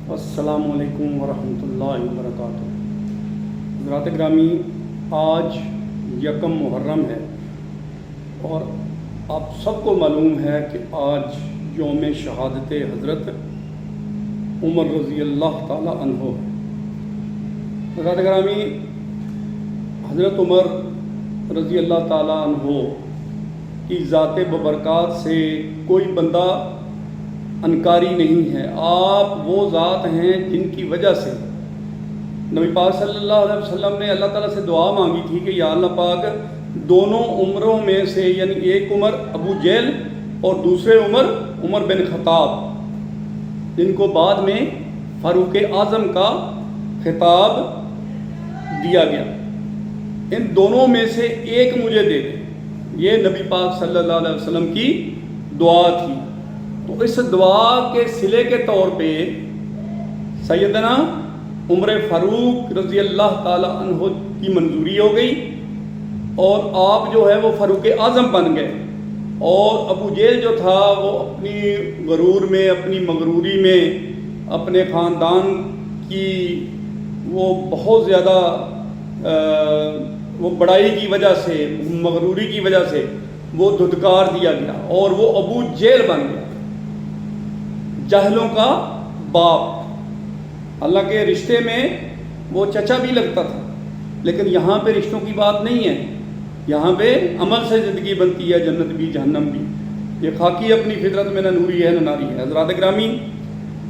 السلام علیکم ورحمۃ اللہ وبرکاتہ۔ حضرات گرامی، آج یکم محرم ہے اور آپ سب کو معلوم ہے کہ آج یوم شہادت حضرت عمر رضی اللہ تعالی عنہ ہے۔ حضرات گرامی، حضرت عمر رضی اللہ تعالی عنہ کی ذات ببرکات سے کوئی بندہ انکاری نہیں ہے۔ آپ وہ ذات ہیں جن کی وجہ سے نبی پاک صلی اللہ علیہ وسلم نے اللہ تعالیٰ سے دعا مانگی تھی کہ یا اللہ پاک، دونوں عمروں میں سے یعنی ایک عمر ابو جہل اور دوسرے عمر بن خطاب، جن کو بعد میں فاروق اعظم کا خطاب دیا گیا، ان دونوں میں سے ایک مجھے دے دے۔ یہ نبی پاک صلی اللہ علیہ وسلم کی دعا تھی۔ تو اس دعا کے صلے کے طور پہ سیدنا عمر فاروق رضی اللہ تعالی عنہ کی منظوری ہو گئی اور آپ جو ہے وہ فاروق اعظم بن گئے، اور ابو جہل جو تھا وہ اپنی غرور میں، اپنی مغروری میں، اپنے خاندان کی وہ بہت زیادہ وہ بڑائی کی وجہ سے، مغروری کی وجہ سے وہ دھتکار دیا گیا اور وہ ابو جہل بن گیا، جاہلوں کا باپ۔ اللہ کے رشتے میں وہ چچا بھی لگتا تھا، لیکن یہاں پہ رشتوں کی بات نہیں ہے، یہاں پہ عمل سے زندگی بنتی ہے، جنت بھی جہنم بھی۔ یہ خاکی اپنی فطرت میں نہ نوری ہے نہ ناری ہے۔ حضرات گرامی،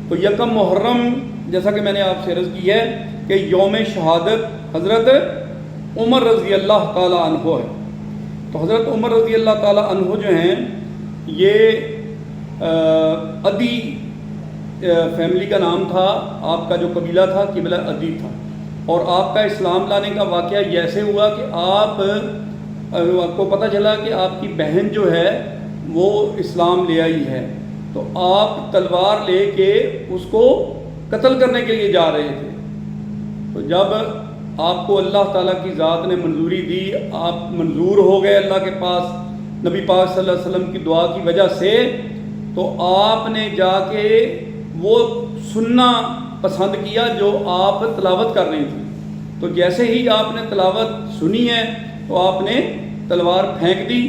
تو یکم محرم جیسا کہ میں نے آپ سے عرض کی ہے کہ یوم شہادت حضرت عمر رضی اللہ تعالی عنہ ہے۔ تو حضرت عمر رضی اللہ تعالی عنہ جو ہیں، یہ عدی فیملی کا نام تھا، آپ کا جو قبیلہ تھا قبیلہ عدی تھا، اور آپ کا اسلام لانے کا واقعہ ایسے ہوا کہ آپ کو پتہ چلا کہ آپ کی بہن جو ہے وہ اسلام لے آئی ہے، تو آپ تلوار لے کے اس کو قتل کرنے کے لیے جا رہے تھے۔ تو جب آپ کو اللہ تعالیٰ کی ذات نے منظوری دی، آپ منظور ہو گئے اللہ کے پاس نبی پاک صلی اللہ علیہ وسلم کی دعا کی وجہ سے، تو آپ نے جا کے وہ سننا پسند کیا جو آپ تلاوت کر رہی تھی۔ تو جیسے ہی آپ نے تلاوت سنی ہے تو آپ نے تلوار پھینک دی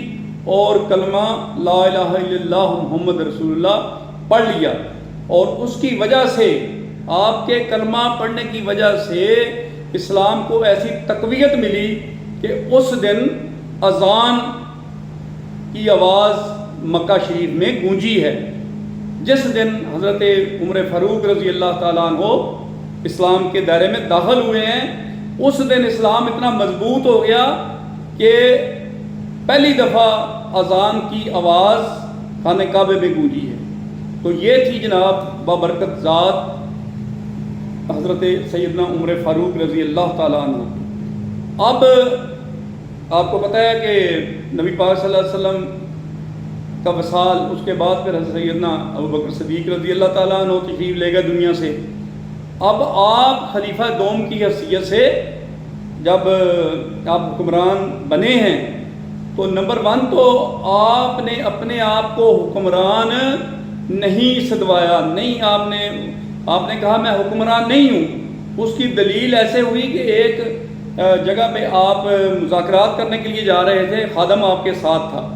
اور کلمہ لا الہ الا اللہ محمد رسول اللہ پڑھ لیا، اور اس کی وجہ سے، آپ کے کلمہ پڑھنے کی وجہ سے اسلام کو ایسی تقویت ملی کہ اس دن اذان کی آواز مکہ شریف میں گونجی ہے۔ جس دن حضرت عمر فاروق رضی اللہ تعالیٰ عنہ اسلام کے دائرے میں داخل ہوئے ہیں، اس دن اسلام اتنا مضبوط ہو گیا کہ پہلی دفعہ اذان کی آواز خانہ کعبے میں گونجی ہے۔ تو یہ تھی جناب بابرکت ذات حضرت سیدنا عمر فاروق رضی اللہ تعالیٰ عنہ۔ اب آپ کو پتہ ہے کہ نبی پاک صلی اللہ علیہ وسلم کا وصال، اس کے بعد پھر حضرت سیدنا ابوبکر صدیق رضی اللہ تعالیٰ عنہ تشریف لے گئے دنیا سے۔ اب آپ خلیفہ دوم کی حیثیت سے جب آپ حکمران بنے ہیں، تو نمبر 1 تو آپ نے اپنے آپ کو حکمران نہیں سدوایا، نہیں آپ نے کہا میں حکمران نہیں ہوں۔ اس کی دلیل ایسے ہوئی کہ ایک جگہ پہ آپ مذاکرات کرنے کے لیے جا رہے تھے، خادم آپ کے ساتھ تھا،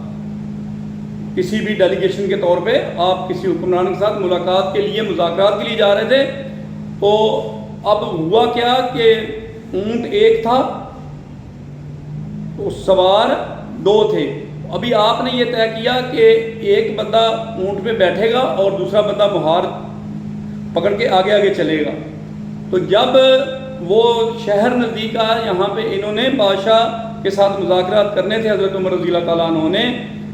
کسی بھی ڈیلیگیشن کے طور پہ آپ کسی حکمران کے ساتھ ملاقات کے لیے، مذاکرات کے لیے جا رہے تھے۔ تو اب ہوا کیا کہ اونٹ ایک تھا تو سوار 2 تھے۔ ابھی آپ نے یہ طے کیا کہ ایک بندہ اونٹ پہ بیٹھے گا اور دوسرا بندہ مہار پکڑ کے آگے آگے چلے گا۔ تو جب وہ شہر نزدیک آیا، یہاں پہ انہوں نے بادشاہ کے ساتھ مذاکرات کرنے تھے حضرت عمر رضی اللہ تعالیٰ عنہ نے،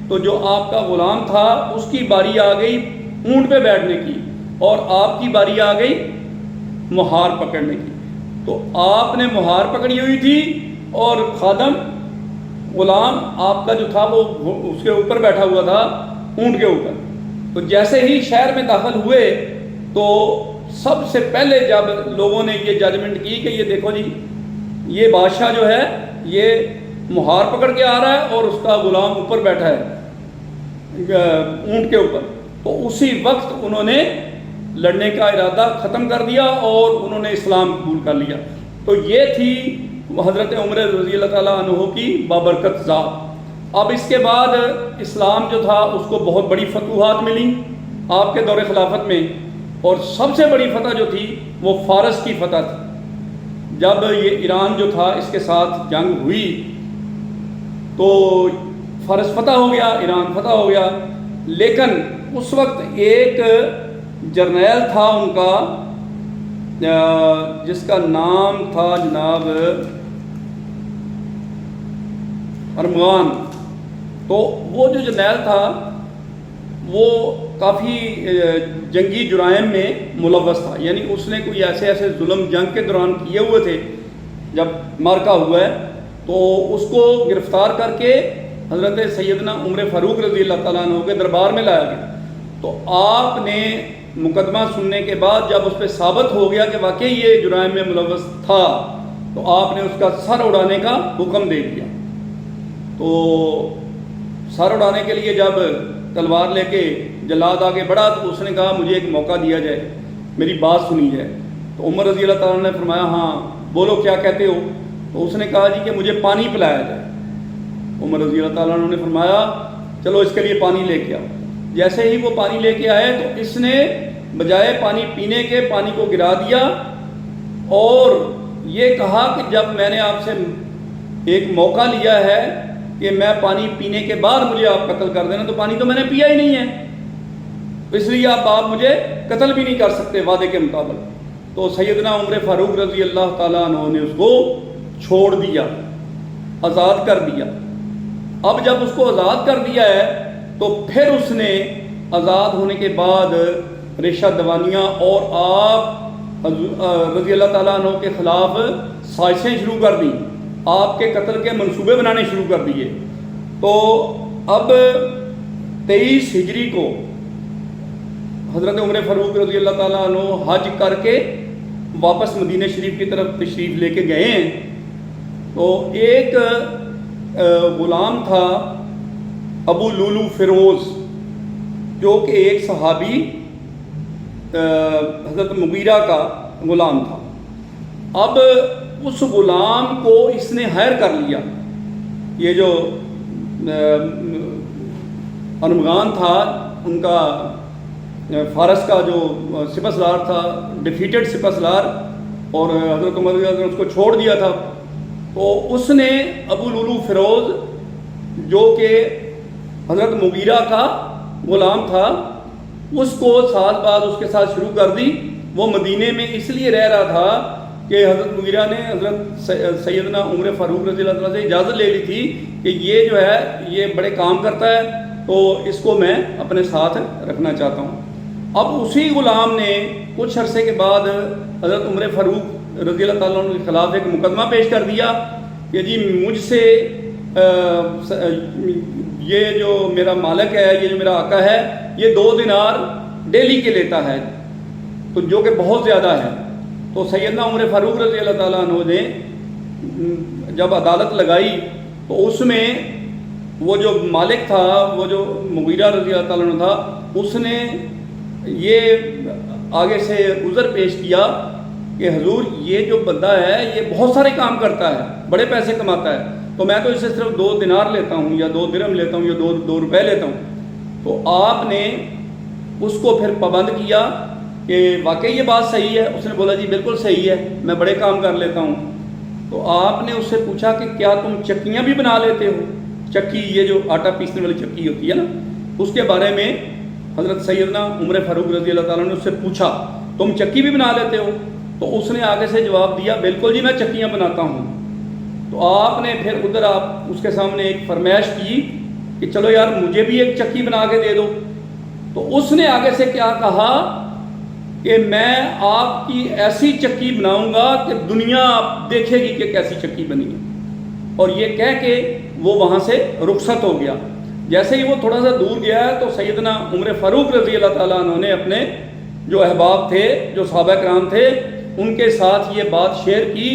تو جو آپ کا غلام تھا اس کی باری آ گئی اونٹ پہ بیٹھنے کی، اور آپ کی باری آ گئی مہار پکڑنے کی۔ تو آپ نے مہار پکڑی ہوئی تھی اور خادم غلام آپ کا جو تھا وہ اس کے اوپر بیٹھا ہوا تھا، اونٹ کے اوپر۔ تو جیسے ہی شہر میں داخل ہوئے تو سب سے پہلے جب لوگوں نے یہ ججمنٹ کی کہ یہ دیکھو جی، یہ بادشاہ جو ہے یہ مہار پکڑ کے آ رہا ہے اور اس کا غلام اوپر بیٹھا ہے اونٹ کے اوپر، تو اسی وقت انہوں نے لڑنے کا ارادہ ختم کر دیا اور انہوں نے اسلام قبول کر لیا۔ تو یہ تھی حضرت عمر رضی اللہ تعالیٰ عنہ کی بابرکت ذات۔ اب اس کے بعد اسلام جو تھا اس کو بہت بڑی فتوحات ملی آپ کے دور خلافت میں، اور سب سے بڑی فتح جو تھی وہ فارس کی فتح تھی۔ جب یہ ایران جو تھا اس کے ساتھ جنگ ہوئی تو فارس فتح ہو گیا، ایران فتح ہو گیا، لیکن اس وقت ایک جرنیل تھا ان کا جس کا نام تھا جناب ارمغان۔ تو وہ جو جرنیل تھا وہ کافی جنگی جرائم میں ملوث تھا، یعنی اس نے کوئی ایسے ظلم جنگ کے دوران کیے ہوئے تھے جب مارکا ہوا ہے، تو اس کو گرفتار کر کے حضرت سیدنا عمر فاروق رضی اللہ تعالیٰ عنہ کے دربار میں لایا گیا۔ تو آپ نے مقدمہ سننے کے بعد جب اس پہ ثابت ہو گیا کہ واقعی یہ جرائم میں ملوث تھا، تو آپ نے اس کا سر اڑانے کا حکم دے دیا۔ تو سر اڑانے کے لیے جب تلوار لے کے جلاد آگے بڑھا تو اس نے کہا مجھے ایک موقع دیا جائے، میری بات سنی جائے۔ تو عمر رضی اللہ تعالیٰ نے فرمایا ہاں بولو کیا کہتے ہو؟ تو اس نے کہا جی کہ مجھے پانی پلایا جائے۔ عمر رضی اللہ تعالیٰ نے فرمایا چلو اس کے لیے پانی لے کے آؤ۔ جیسے ہی وہ پانی لے کے آئے تو اس نے بجائے پانی پینے کے پانی کو گرا دیا اور یہ کہا کہ جب میں نے آپ سے ایک موقع لیا ہے کہ میں پانی پینے کے بعد مجھے آپ قتل کر دینا، تو پانی تو میں نے پیا ہی نہیں ہے، اس لیے آپ مجھے قتل بھی نہیں کر سکتے وعدے کے مطابق۔ تو سیدنا عمر فاروق رضی اللہ تعالیٰ عنہ نے اس کو چھوڑ دیا، آزاد کر دیا۔ اب جب اس کو آزاد کر دیا ہے تو پھر اس نے آزاد ہونے کے بعد ریشہ دوانیاں اور آپ رضی اللہ تعالیٰ عنہ کے خلاف سازشیں شروع کر دیں، آپ کے قتل کے منصوبے بنانے شروع کر دیے۔ تو اب 23 ہجری کو حضرت عمر فاروق رضی اللہ تعالیٰ عنہ حج کر کے واپس مدینہ شریف کی طرف تشریف لے کے گئے ہیں۔ تو ایک غلام تھا ابو لولو فیروز، جو کہ ایک صحابی حضرت مغیرہ کا غلام تھا۔ اب اس غلام کو اس نے ہائر کر لیا، یہ جو ارمغان تھا ان کا فارس کا جو سپہ سالار تھا، ڈیفیٹڈ سپہ سالار، اور حضرت عمر نے اس کو چھوڑ دیا تھا۔ تو اس نے ابو لولو فیروز جو کہ حضرت مغیرہ کا غلام تھا اس کو سال بعد اس کے ساتھ شروع کر دی۔ وہ مدینے میں اس لیے رہ رہا تھا کہ حضرت مغیرہ نے حضرت سیدنا عمر فاروق رضی اللہ تعالیٰ سے اجازت لے لی تھی کہ یہ جو ہے یہ بڑے کام کرتا ہے تو اس کو میں اپنے ساتھ رکھنا چاہتا ہوں۔ اب اسی غلام نے کچھ عرصے کے بعد حضرت عمر فاروق رضی اللہ تعالیٰ عنہ کے خلاف ایک مقدمہ پیش کر دیا کہ جی مجھ سے یہ جو میرا مالک ہے، یہ جو میرا آقا ہے، یہ 2 دینار ڈیلی کے لیتا ہے، تو جو کہ بہت زیادہ ہے۔ تو سیدنا عمر فاروق رضی اللہ تعالیٰ عنہ نے جب عدالت لگائی تو اس میں وہ جو مالک تھا، وہ جو مغیرہ رضی اللہ تعالیٰ عنہ تھا، اس نے یہ آگے سے عذر پیش کیا کہ حضور یہ جو بندہ ہے یہ بہت سارے کام کرتا ہے، بڑے پیسے کماتا ہے، تو میں تو اس سے صرف 2 دینار لیتا ہوں یا 2 درہم لیتا ہوں یا 2 روپے لیتا ہوں۔ تو آپ نے اس کو پھر پابند کیا کہ واقعی یہ بات صحیح ہے؟ اس نے بولا جی بالکل صحیح ہے، میں بڑے کام کر لیتا ہوں۔ تو آپ نے اس سے پوچھا کہ کیا تم چکیاں بھی بنا لیتے ہو؟ چکی، یہ جو آٹا پیسنے والی چکی ہوتی ہے نا، اس کے بارے میں حضرت سیدنا عمر فاروق رضی اللہ تعالیٰ نے اس سے پوچھا تم چکی بھی بنا لیتے ہو؟ تو اس نے آگے سے جواب دیا بالکل جی میں چکیاں بناتا ہوں۔ تو آپ نے پھر ادھر آپ اس کے سامنے ایک فرمائش کی کہ چلو یار مجھے بھی ایک چکی بنا کے دے دو۔ تو اس نے آگے سے کیا کہا کہ میں آپ کی ایسی چکی بناؤں گا کہ دنیا دیکھے گی کہ کیسی چکی بنی ہے، اور یہ کہہ کے وہ وہاں سے رخصت ہو گیا۔ جیسے ہی وہ تھوڑا سا دور گیا ہے تو سیدنا عمر فاروق رضی اللہ تعالیٰ عنہ نے اپنے جو احباب تھے، جو صحابہ کرام تھے، ان کے ساتھ یہ بات شیئر کی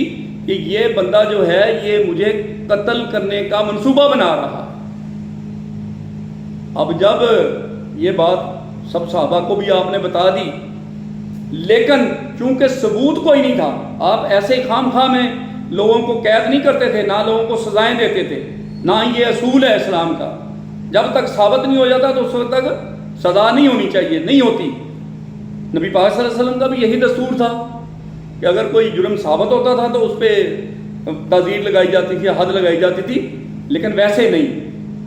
کہ یہ بندہ جو ہے یہ مجھے قتل کرنے کا منصوبہ بنا رہا۔ اب جب یہ بات سب صحابہ کو بھی آپ نے بتا دی لیکن چونکہ ثبوت کوئی نہیں تھا، آپ ایسے ہی خام خواہ میں لوگوں کو قید نہیں کرتے تھے، نہ لوگوں کو سزائیں دیتے تھے، نہ یہ اصول ہے اسلام کا۔ جب تک ثابت نہیں ہو جاتا تو اس وقت تک سزا نہیں ہونی چاہیے، نہیں ہوتی۔ نبی پاک صلی اللہ علیہ وسلم کا بھی یہی دستور تھا کہ اگر کوئی جرم ثابت ہوتا تھا تو اس پہ تعزیر لگائی جاتی تھی، حد لگائی جاتی تھی، لیکن ویسے نہیں،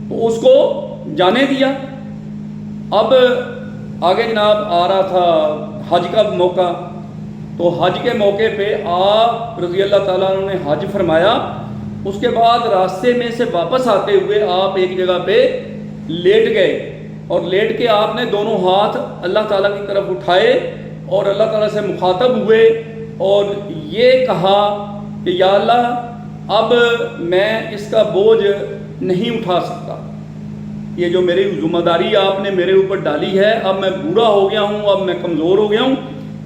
تو اس کو جانے دیا۔ اب آگے جناب آ رہا تھا حج کا موقع، تو حج کے موقع پہ آپ رضی اللہ تعالیٰ عنہ نے حج فرمایا۔ اس کے بعد راستے میں سے واپس آتے ہوئے آپ ایک جگہ پہ لیٹ گئے، اور لیٹ کے آپ نے دونوں ہاتھ اللہ تعالیٰ کی طرف اٹھائے اور اللہ تعالیٰ سے مخاطب ہوئے اور یہ کہا کہ یا اللہ اب میں اس کا بوجھ نہیں اٹھا سکتا، یہ جو میری ذمہ داری آپ نے میرے اوپر ڈالی ہے، اب میں بوڑھا ہو گیا ہوں، اب میں کمزور ہو گیا ہوں،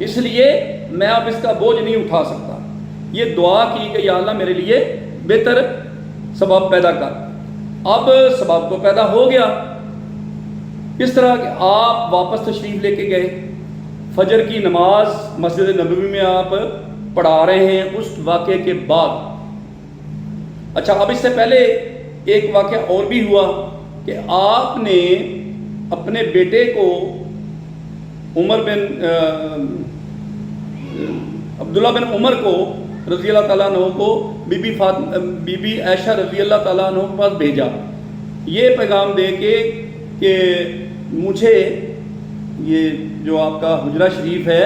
اس لیے میں اب اس کا بوجھ نہیں اٹھا سکتا۔ یہ دعا کی کہ یا اللہ میرے لیے بہتر سبب پیدا کر۔ اب سبب تو پیدا ہو گیا، اس طرح کہ آپ واپس تشریف لے کے گئے، فجر کی نماز مسجد نبوی میں آپ پڑھا رہے ہیں اس واقعے کے بعد۔ اچھا، اب اس سے پہلے ایک واقعہ اور بھی ہوا کہ آپ نے اپنے بیٹے کو عمر بن عبداللہ بن عمر کو رضی اللہ تعالیٰ عنہ کو بی بی عائشہ رضی اللہ تعالیٰ عنہ کے پاس بھیجا، یہ پیغام دے کے کہ مجھے یہ جو آپ کا حجرہ شریف ہے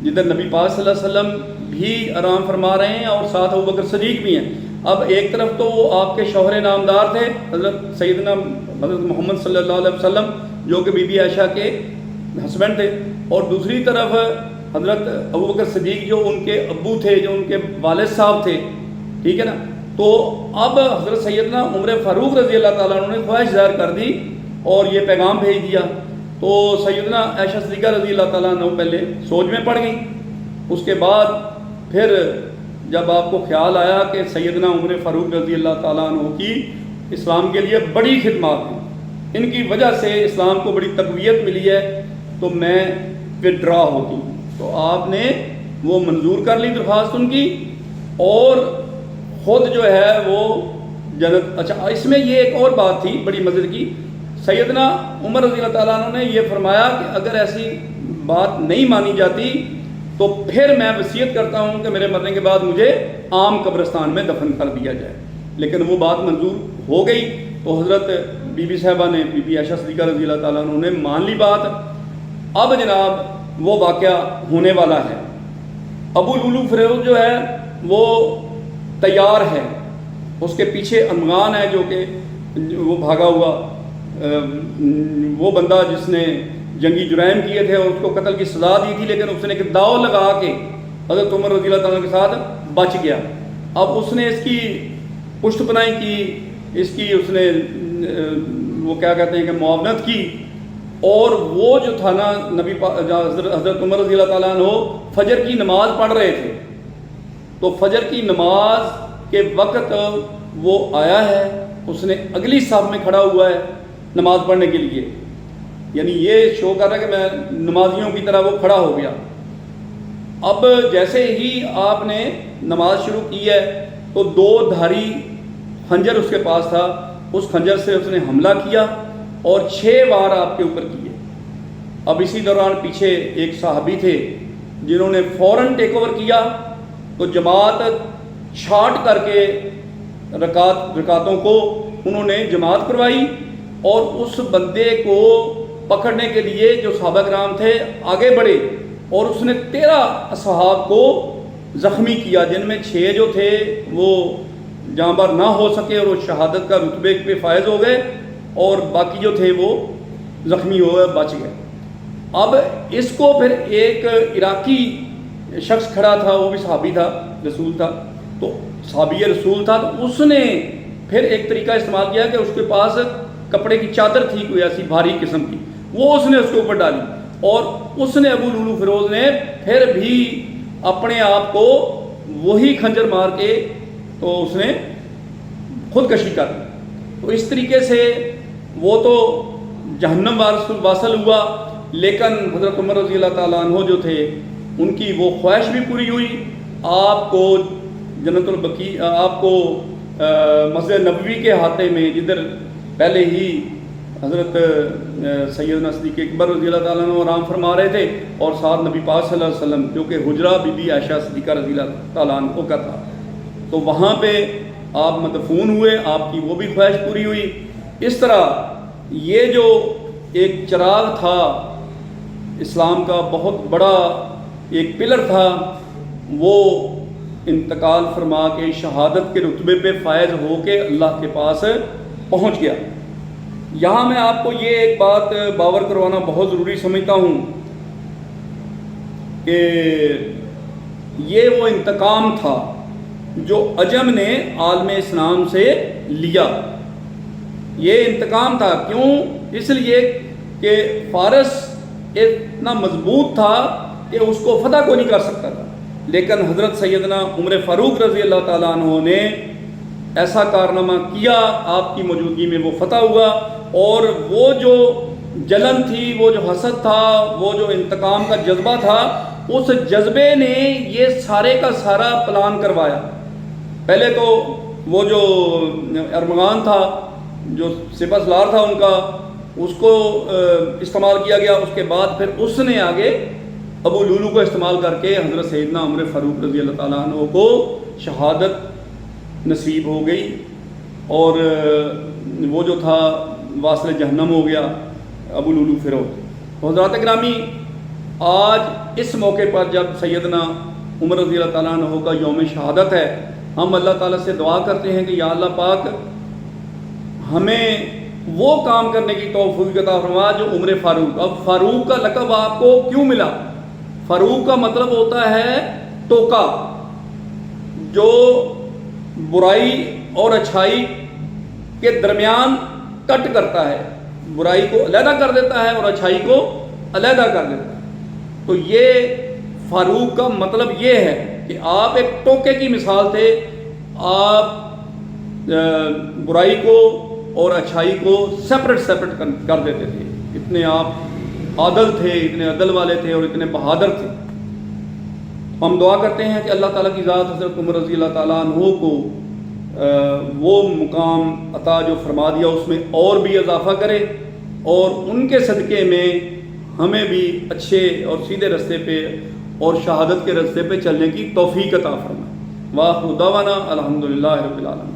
جدھر نبی پاک صلی اللہ علیہ وسلم بھی آرام فرما رہے ہیں اور ساتھ ابوبکر صدیق بھی ہیں۔ اب ایک طرف تو وہ آپ کے شوہر نامدار تھے حضرت سیدنا حضرت محمد صلی اللہ علیہ وسلم جو کہ بی بی عائشہ کے ہسبینڈ تھے، اور دوسری طرف حضرت ابوبکر صدیق جو ان کے ابو تھے، جو ان کے والد صاحب تھے، ٹھیک ہے نا۔ تو اب حضرت سیدنا عمر فاروق رضی اللہ تعالیٰ عنہ نے خواہش ظاہر کر دی اور یہ پیغام بھیج دیا۔ تو سیدنا عائشہ صدیقہ رضی اللہ تعالیٰ عنہ پہلے سوچ میں پڑ گئی، اس کے بعد پھر جب آپ کو خیال آیا کہ سیدنا عمر فاروق رضی اللہ تعالیٰ عنہ کی اسلام کے لیے بڑی خدمات ہیں، ان کی وجہ سے اسلام کو بڑی تقویت ملی ہے، تو میں وڈرا ہوتی، تو آپ نے وہ منظور کر لی درخواست ان کی، اور خود جو ہے وہ جنت۔ اچھا، اس میں یہ ایک اور بات تھی بڑی مزے کی، سیدنا عمر رضی اللہ تعالیٰ عنہ نے یہ فرمایا کہ اگر ایسی بات نہیں مانی جاتی تو پھر میں وصیت کرتا ہوں کہ میرے مرنے کے بعد مجھے عام قبرستان میں دفن کر دیا جائے، لیکن وہ بات منظور ہو گئی۔ تو حضرت بی بی صاحبہ نے، بی بی عائشہ صدیقہ رضی اللہ تعالیٰ عنہ نے مان لی بات۔ اب جناب وہ واقعہ ہونے والا ہے، ابو لولو فیروز جو ہے وہ تیار ہے، اس کے پیچھے ارمغان ہے جو کہ وہ بھاگا ہوا وہ بندہ جس نے جنگی جرائم کیے تھے اور اس کو قتل کی سزا دی تھی، لیکن اس نے ایک داؤ لگا کے حضرت عمر رضی اللہ تعالیٰ کے ساتھ بچ گیا۔ اب اس نے اس کی پشت پناہی کی، اس کی اس نے وہ کیا کہتے ہیں کہ معاونت کی، اور وہ جو تھا نا نبی حضرت عمر رضی اللہ تعالیٰ عنہ فجر کی نماز پڑھ رہے تھے، تو فجر کی نماز کے وقت وہ آیا ہے، اس نے اگلی صف میں کھڑا ہوا ہے نماز پڑھنے کے لیے، یعنی یہ شو کر رہا ہے کہ میں نمازیوں کی طرح وہ کھڑا ہو گیا۔ اب جیسے ہی آپ نے نماز شروع کی ہے تو دو دھاری خنجر اس کے پاس تھا، اس خنجر سے اس نے حملہ کیا اور 6 وار آپ کے اوپر کیے۔ اب اسی دوران پیچھے ایک صحابی تھے جنہوں نے فوراً ٹیک اوور کیا، تو جماعت چھاٹ کر کے رکعتوں کو انہوں نے جماعت کروائی، اور اس بندے کو پکڑنے کے لیے جو صحابہ کرام تھے آگے بڑھے، اور اس نے 13 اصحاب کو زخمی کیا، جن میں 6 جو تھے وہ جاں بار نہ ہو سکے اور وہ شہادت کا رتبے پہ فائز ہو گئے، اور باقی جو تھے وہ زخمی ہو گئے، بچ گئے۔ اب اس کو پھر ایک عراقی شخص کھڑا تھا، وہ بھی صحابی تھا، رسول تھا، تو صحابی رسول تھا، تو اس نے پھر ایک طریقہ استعمال کیا کہ اس کے پاس کپڑے کی چادر تھی کوئی ایسی بھاری قسم کی، وہ اس نے اس کے اوپر ڈالی، اور اس نے ابو لولو فیروز نے پھر بھی اپنے آپ کو وہی خنجر مار کے تو اس نے خودکشی کر لی۔ تو اس طریقے سے وہ تو جہنم واصل ہوا، لیکن حضرت عمر رضی اللہ تعالیٰ عنہ جو تھے ان کی وہ خواہش بھی پوری ہوئی، آپ کو جنت البقیع، آپ کو مسجد نبوی کے احاطے میں جدھر پہلے ہی حضرت سیدنا صدیق اکبر رضی اللہ تعالیٰ عنہ آرام فرما رہے تھے، اور ساتھ نبی پاک صلی اللہ علیہ وسلم، جو کہ حجرہ بی بی عائشہ صدیقہ رضی اللہ تعالیٰ عنہ کا تھا، تو وہاں پہ آپ مدفون ہوئے، آپ کی وہ بھی خواہش پوری ہوئی۔ اس طرح یہ جو ایک چراغ تھا اسلام کا، بہت بڑا ایک پلر تھا، وہ انتقال فرما کے شہادت کے رتبے پہ فائز ہو کے اللہ کے پاس پہنچ گیا۔ یہاں میں آپ کو یہ ایک بات باور کروانا بہت ضروری سمجھتا ہوں کہ یہ وہ انتقام تھا جو عجم نے عالم اسلام سے لیا۔ یہ انتقام تھا، کیوں؟ اس لیے کہ فارس اتنا مضبوط تھا کہ اس کو فتح کو نہیں کر سکتا تھا، لیکن حضرت سیدنا عمر فاروق رضی اللہ تعالیٰ عنہ نے ایسا کارنامہ کیا، آپ کی موجودگی میں وہ فتح ہوا، اور وہ جو جلن تھی، وہ جو حسد تھا، وہ جو انتقام کا جذبہ تھا، اس جذبے نے یہ سارے کا سارا پلان کروایا۔ پہلے تو وہ جو ارمغان تھا، جو سپہ سالار تھا ان کا، اس کو استعمال کیا گیا، اس کے بعد پھر اس نے آگے ابو لولو کو استعمال کر کے حضرت سیدنا عمر فاروق رضی اللہ تعالیٰ عنہ کو شہادت نصیب ہو گئی، اور وہ جو تھا واصل جہنم ہو گیا ابو لولو فیروز۔ حضرات گرامی، آج اس موقع پر جب سیدنا عمر رضی اللہ تعالیٰ عنہ کا یوم شہادت ہے، ہم اللہ تعالیٰ سے دعا کرتے ہیں کہ یا اللہ پاک ہمیں وہ کام کرنے کی توفیق عطا فرما جو عمر فاروق۔ اب فاروق کا لقب آپ کو کیوں ملا؟ فاروق کا مطلب ہوتا ہے ٹوکا، جو برائی اور اچھائی کے درمیان کٹ کرتا ہے، برائی کو علیحدہ کر دیتا ہے اور اچھائی کو علیحدہ کر دیتا ہے۔ تو یہ فاروق کا مطلب یہ ہے کہ آپ ایک ٹوکے کی مثال تھے، آپ برائی کو اور اچھائی کو سیپریٹ کر دیتے تھے، اتنے آپ عادل تھے، اتنے عدل والے تھے اور اتنے بہادر تھے۔ ہم دعا کرتے ہیں کہ اللہ تعالیٰ کی ذات حضرت عمر رضی اللہ تعالیٰ عنہ کو وہ مقام عطا جو فرما دیا اس میں اور بھی اضافہ کرے، اور ان کے صدقے میں ہمیں بھی اچھے اور سیدھے راستے پہ اور شہادت کے راستے پہ چلنے کی توفیق عطا فرمائے۔ وآخر دعوانا الحمدللہ رب العالمین۔